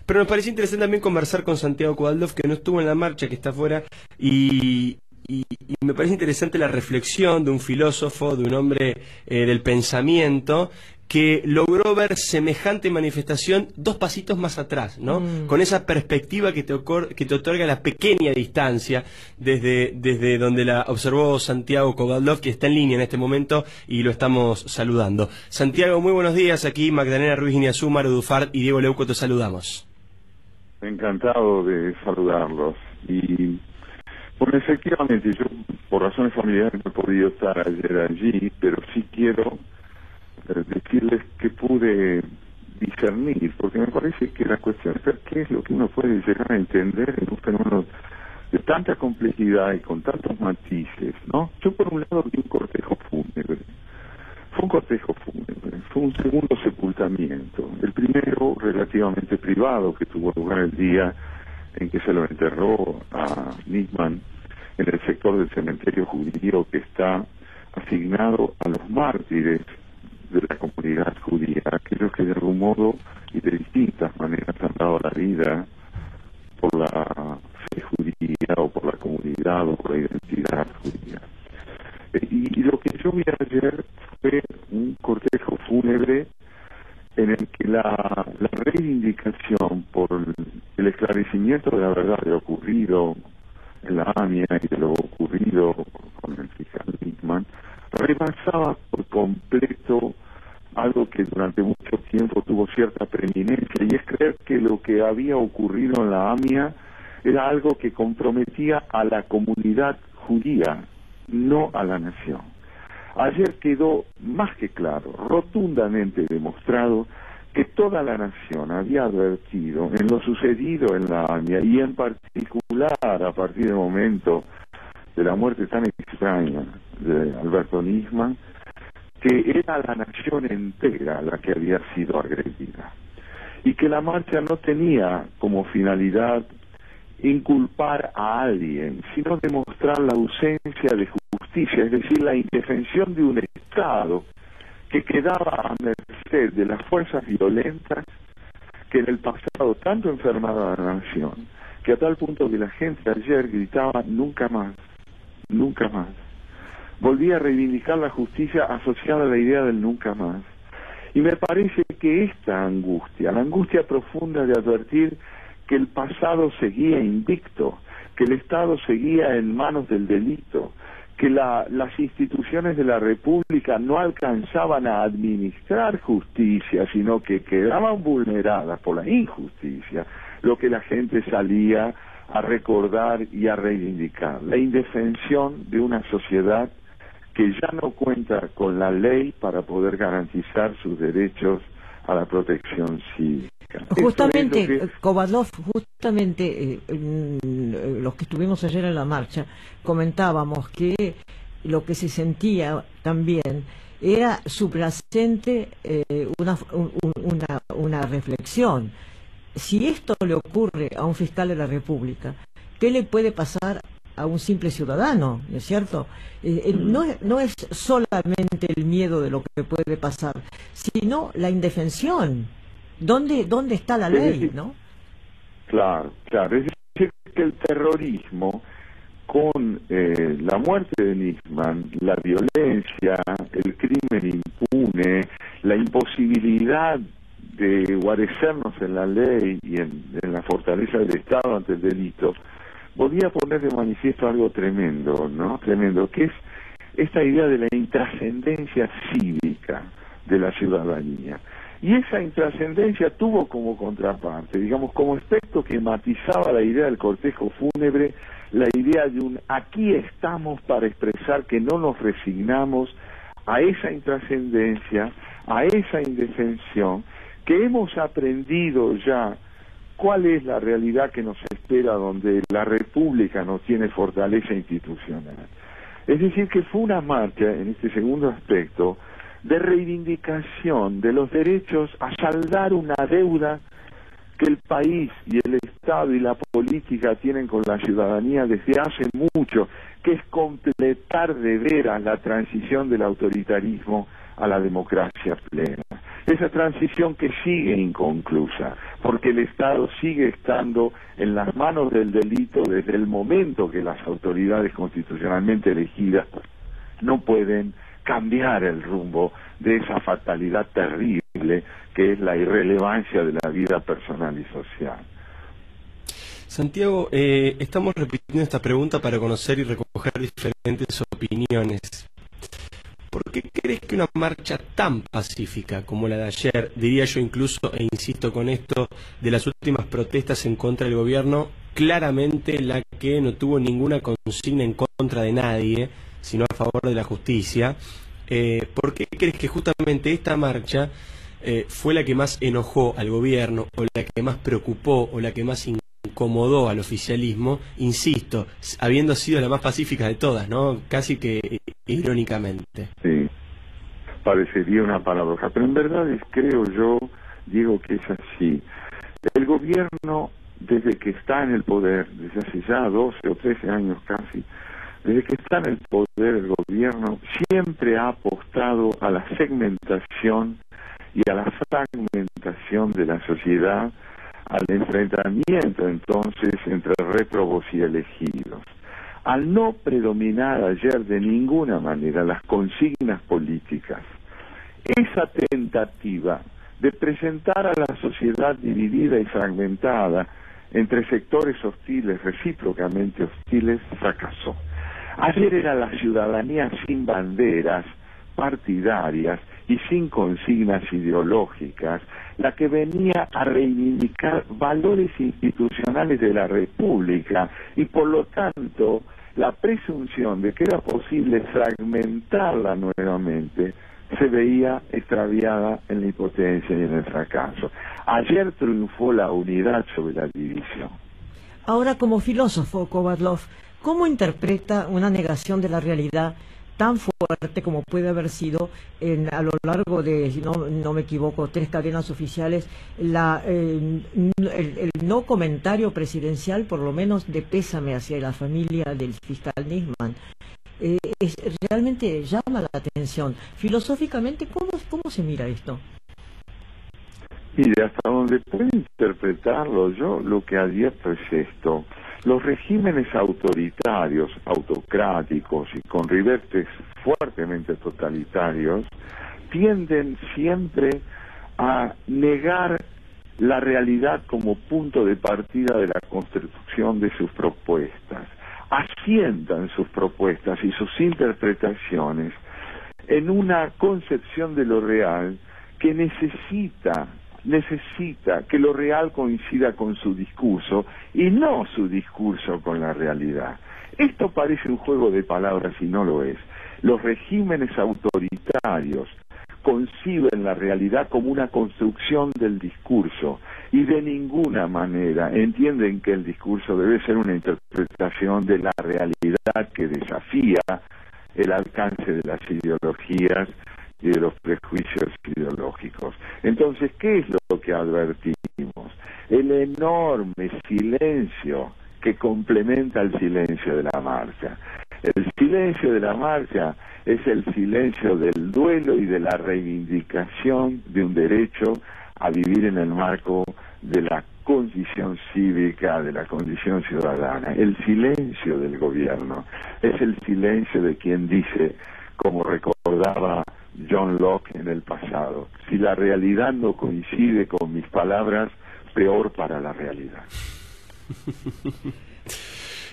Pero nos pareció interesante también conversar con Santiago Kovaldov, que no estuvo en la marcha, que está afuera, y me parece interesante la reflexión de un filósofo, de un hombre del pensamiento, que logró ver semejante manifestación dos pasitos más atrás, ¿no? Con esa perspectiva que te otorga la pequeña distancia desde donde la observó Santiago Kovaldov, que está en línea en este momento y lo estamos saludando. Santiago, muy buenos días. Aquí Magdalena Ruiz Guiñazú, Maru Dufart y Diego Leuco te saludamos. Encantado de saludarlos. Y bueno, efectivamente, yo por razones familiares no he podido estar ayer allí, pero sí quiero decirles que pude discernir, porque me parece que la cuestión es ver qué es lo que uno puede llegar a entender en un fenómeno de tanta complejidad y con tantos matices, ¿no? Yo por un lado vi un cortejo fúnebre. Fue un cortejo fúnebre, fue un segundo sepultamiento. El primero relativamente privado, que tuvo lugar el día en que se lo enterró a Nisman en el sector del cementerio judío que está asignado a los mártires de la comunidad judía, aquellos que de algún modo y de distintas maneras han dado la vida por la fe judía o por la comunidad o por la identidad judía. Y lo que yo vi ayer fue un cortejo fúnebre en el que la reivindicación por el esclarecimiento de la verdad de lo ocurrido en la AMIA y de lo ocurrido con el fiscal Nisman rebasaba por completo algo que durante mucho tiempo tuvo cierta preeminencia, y es creer que lo que había ocurrido en la AMIA era algo que comprometía a la comunidad judía, no a la nación. Ayer quedó más que claro, rotundamente demostrado, que toda la nación había advertido en lo sucedido en la AMIA, y en particular a partir del momento de la muerte tan extraña de Alberto Nisman, que era la nación entera la que había sido agredida, y que la marcha no tenía como finalidad inculpar a alguien, sino demostrar la ausencia de justicia, es decir, la indefensión de un Estado que quedaba a merced de las fuerzas violentas que en el pasado tanto enfermaron a la nación, que a tal punto que la gente ayer gritaba nunca más, nunca más. Volvía a reivindicar la justicia asociada a la idea del nunca más. Y me parece que esta angustia, la angustia profunda de advertir que el pasado seguía invicto, que el Estado seguía en manos del delito, que las instituciones de la República no alcanzaban a administrar justicia, sino que quedaban vulneradas por la injusticia, lo que la gente salía a recordar y a reivindicar, la indefensión de una sociedad que ya no cuenta con la ley para poder garantizar sus derechos a la protección cívica. Justamente, Kovaldov, justamente los que estuvimos ayer en la marcha, comentábamos que lo que se sentía también era subyacente una reflexión. Si esto le ocurre a un fiscal de la República, ¿qué le puede pasar a un simple ciudadano? ¿No es cierto? No es solamente el miedo de lo que puede pasar, sino la indefensión. ¿Dónde está la ley, no? Claro, claro. Es decir, que el terrorismo, con la muerte de Nisman, la violencia, el crimen impune, la imposibilidad de guarecernos en la ley y en la fortaleza del Estado ante el delito, volvía a poner de manifiesto algo tremendo, ¿no? Tremendo, que es esta idea de la intrascendencia cívica de la ciudadanía. Y esa intrascendencia tuvo como contraparte, digamos, como aspecto que matizaba la idea del cortejo fúnebre, la idea de un aquí estamos para expresar que no nos resignamos a esa intrascendencia, a esa indefensión, que hemos aprendido ya cuál es la realidad que nos espera donde la República no tiene fortaleza institucional. Es decir, que fue una marcha, en este segundo aspecto, de reivindicación de los derechos a saldar una deuda que el país y el Estado y la política tienen con la ciudadanía desde hace mucho, que es completar de veras la transición del autoritarismo a la democracia plena. Esa transición que sigue inconclusa, porque el Estado sigue estando en las manos del delito desde el momento que las autoridades constitucionalmente elegidas no pueden cambiar el rumbo de esa fatalidad terrible que es la irrelevancia de la vida personal y social. Santiago, estamos repitiendo esta pregunta para conocer y recoger diferentes opiniones. ¿Por qué crees que una marcha tan pacífica como la de ayer, diría yo incluso, e insisto con esto, de las últimas protestas en contra del gobierno, claramente la que no tuvo ninguna consigna en contra de nadie, sino a favor de la justicia, ¿por qué crees que justamente esta marcha fue la que más enojó al gobierno, o la que más preocupó, o la que más incomodó al oficialismo, insisto, habiendo sido la más pacífica de todas, ¿no? Casi que irónicamente? Sí, parecería una paradoja, pero en verdad creo yo, Diego, que es así. El gobierno, desde que está en el poder, desde hace ya 12 o 13 años casi, desde que está en el poder el gobierno, siempre ha apostado a la segmentación y a la fragmentación de la sociedad, al enfrentamiento entonces entre réprobos y elegidos. Al no predominar ayer de ninguna manera las consignas políticas, esa tentativa de presentar a la sociedad dividida y fragmentada entre sectores hostiles, recíprocamente hostiles, fracasó. Ayer era la ciudadanía sin banderas partidarias y sin consignas ideológicas la que venía a reivindicar valores institucionales de la República y por lo tanto la presunción de que era posible fragmentarla nuevamente se veía extraviada en la impotencia y en el fracaso. Ayer triunfó la unidad sobre la división. Ahora, como filósofo, Kovadlov, ¿cómo interpreta una negación de la realidad tan fuerte como puede haber sido a lo largo de, si no me equivoco, 3 cadenas oficiales, el no comentario presidencial, por lo menos de pésame hacia la familia del fiscal Nisman? Realmente llama la atención. Filosóficamente, ¿cómo se mira esto? Mire, hasta donde puedo interpretarlo yo, lo que advierto es esto. Los regímenes autoritarios, autocráticos y con ribetes fuertemente totalitarios tienden siempre a negar la realidad como punto de partida de la construcción de sus propuestas. Asientan sus propuestas y sus interpretaciones en una concepción de lo real que necesita que lo real coincida con su discurso y no su discurso con la realidad. Esto parece un juego de palabras y no lo es. Los regímenes autoritarios conciben la realidad como una construcción del discurso y de ninguna manera entienden que el discurso debe ser una interpretación de la realidad que desafía el alcance de las ideologías y de los prejuicios ideológicos. Entonces, ¿qué es lo que advertimos? El enorme silencio que complementa el silencio de la marcha. El silencio de la marcha es el silencio del duelo y de la reivindicación de un derecho a vivir en el marco de la condición cívica, de la condición ciudadana. El silencio del gobierno es el silencio de quien dice, como recordaba John Locke en el pasado, si la realidad no coincide con mis palabras, peor para la realidad.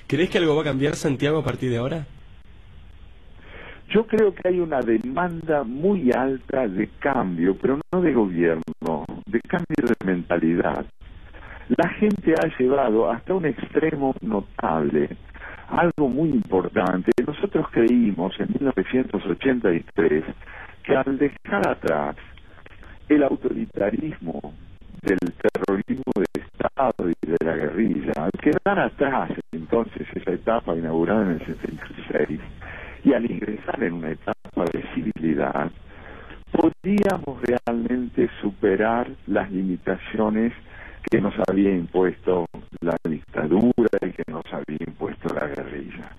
¿Crees que algo va a cambiar, Santiago, a partir de ahora? Yo creo que hay una demanda muy alta de cambio, pero no de gobierno, de cambio de mentalidad. La gente ha llevado hasta un extremo notable algo muy importante. Nosotros creímos en 1983 que al dejar atrás el autoritarismo del terrorismo de Estado y de la guerrilla, al quedar atrás entonces esa etapa inaugurada en el 76 y al ingresar en una etapa de civilidad, podíamos realmente superar las limitaciones que nos había impuesto la dictadura y que nos había impuesto la guerrilla.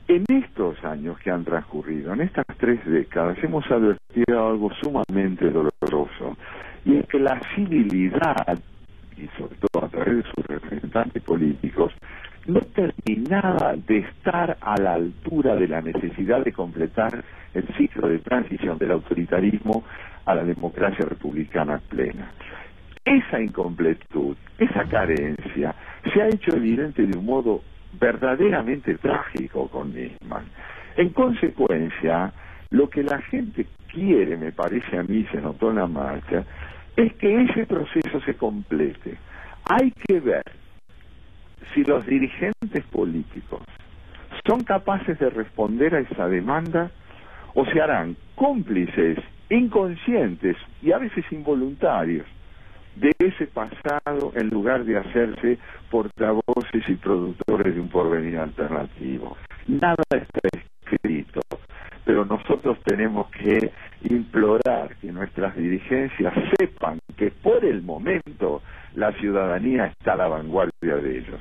En estos años que han transcurrido, en estas 3 décadas, hemos advertido algo sumamente doloroso, y es que la civilidad, y sobre todo a través de sus representantes políticos, no terminaba de estar a la altura de la necesidad de completar el ciclo de transición del autoritarismo a la democracia republicana plena. Esa incompletud, esa carencia, se ha hecho evidente de un modo verdaderamente trágico con Nisman. En consecuencia, lo que la gente quiere, me parece a mí, se notó en la marcha, es que ese proceso se complete. Hay que ver si los dirigentes políticos son capaces de responder a esa demanda o se harán cómplices, inconscientes y a veces involuntarios de ese pasado en lugar de hacerse portavoces y productores de un porvenir alternativo. Nada está escrito, pero nosotros tenemos que implorar que nuestras dirigencias sepan que por el momento la ciudadanía está a la vanguardia de ellos.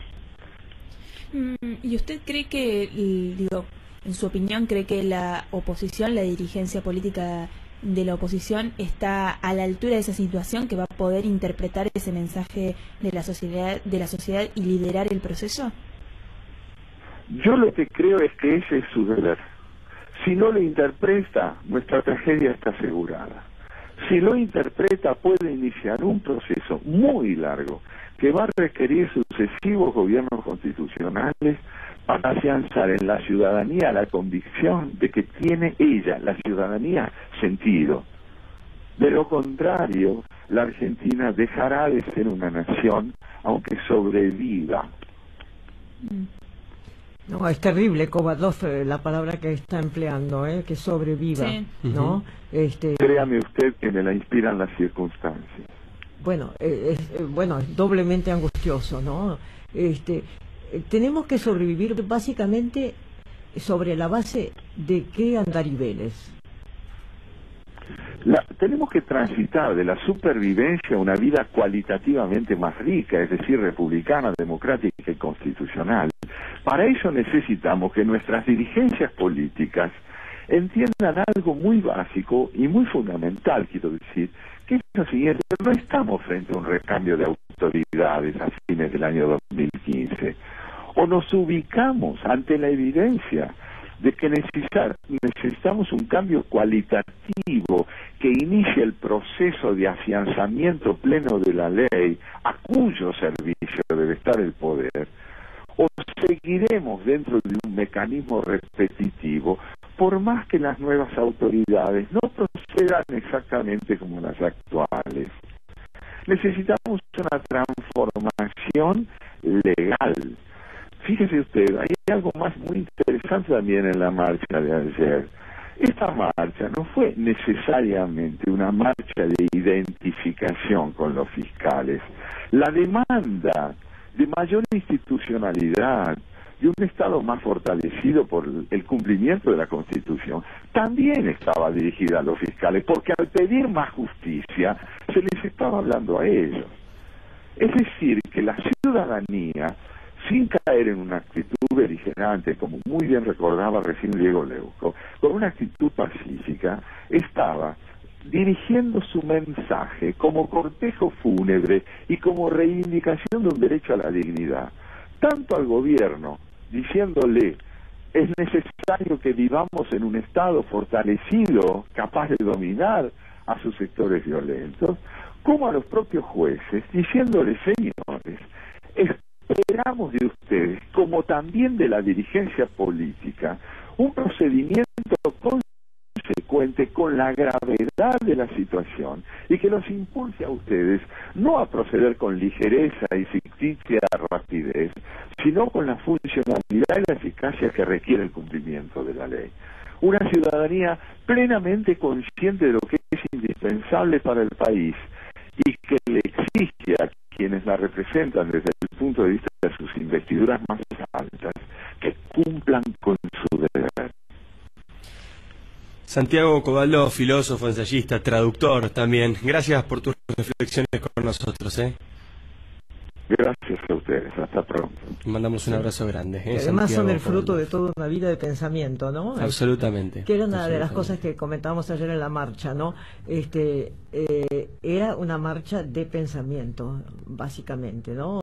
¿Y usted cree que, digo, en su opinión, cree que la oposición, la dirigencia política de la oposición está a la altura de esa situación, que va a poder interpretar ese mensaje de la sociedad y liderar el proceso? Yo lo que creo es que ese es su deber. Si no lo interpreta, nuestra tragedia está asegurada. Si lo interpreta, puede iniciar un proceso muy largo que va a requerir sucesivos gobiernos constitucionales para afianzar en la ciudadanía la convicción de que tiene ella, la ciudadanía, sentido. De lo contrario, la Argentina dejará de ser una nación, aunque sobreviva. No, es terrible, Kovadov, la palabra que está empleando, que sobreviva, sí. ¿no? Créame usted que me la inspiran las circunstancias. Bueno, es doblemente angustioso, ¿no? Tenemos que sobrevivir básicamente sobre la base de qué andariveles. Tenemos que transitar de la supervivencia a una vida cualitativamente más rica, es decir, republicana, democrática y constitucional. Para eso necesitamos que nuestras dirigencias políticas entiendan algo muy básico y muy fundamental, quiero decir, que es lo siguiente: no estamos frente a un recambio de autoridades a fines del año 2015, o nos ubicamos ante la evidencia de que necesitamos un cambio cualitativo que inicie el proceso de afianzamiento pleno de la ley, a cuyo servicio debe estar el poder, o seguiremos dentro de un mecanismo repetitivo, por más que las nuevas autoridades no procedan exactamente como las actuales. Necesitamos una transformación legal. Fíjese usted, hay algo más muy interesante también en la marcha de ayer. Esta marcha no fue necesariamente una marcha de identificación con los fiscales. La demanda de mayor institucionalidad, de un Estado más fortalecido por el cumplimiento de la Constitución, también estaba dirigida a los fiscales, porque al pedir más justicia se les estaba hablando a ellos. Es decir, que la ciudadanía, sin caer en una actitud beligerante, como muy bien recordaba recién Diego Leuco, con una actitud pacífica, estaba dirigiendo su mensaje como cortejo fúnebre y como reivindicación de un derecho a la dignidad, tanto al gobierno, diciéndole: es necesario que vivamos en un Estado fortalecido, capaz de dominar a sus sectores violentos, como a los propios jueces, diciéndoles: señores, esperamos de ustedes, como también de la dirigencia política, un procedimiento consecuente con la gravedad de la situación y que los impulse a ustedes no a proceder con ligereza y ficticia rapidez, sino con la funcionalidad y la eficacia que requiere el cumplimiento de la ley. Una ciudadanía plenamente consciente de lo que es indispensable para el país y que le exige a quienes la representan desde el punto de vista de sus investiduras más altas que cumplan con su deber. Santiago Kovadov, filósofo, ensayista, traductor también. Gracias por tus reflexiones con nosotros. Gracias a usted. ustedes. Hasta pronto. Mandamos un abrazo grande. Además son el fruto Santiago de toda una vida de pensamiento, ¿no? Absolutamente. Que era una de las Absolutamente. cosas que comentábamos ayer en la marcha, ¿no? Era una marcha de pensamiento, básicamente, ¿no?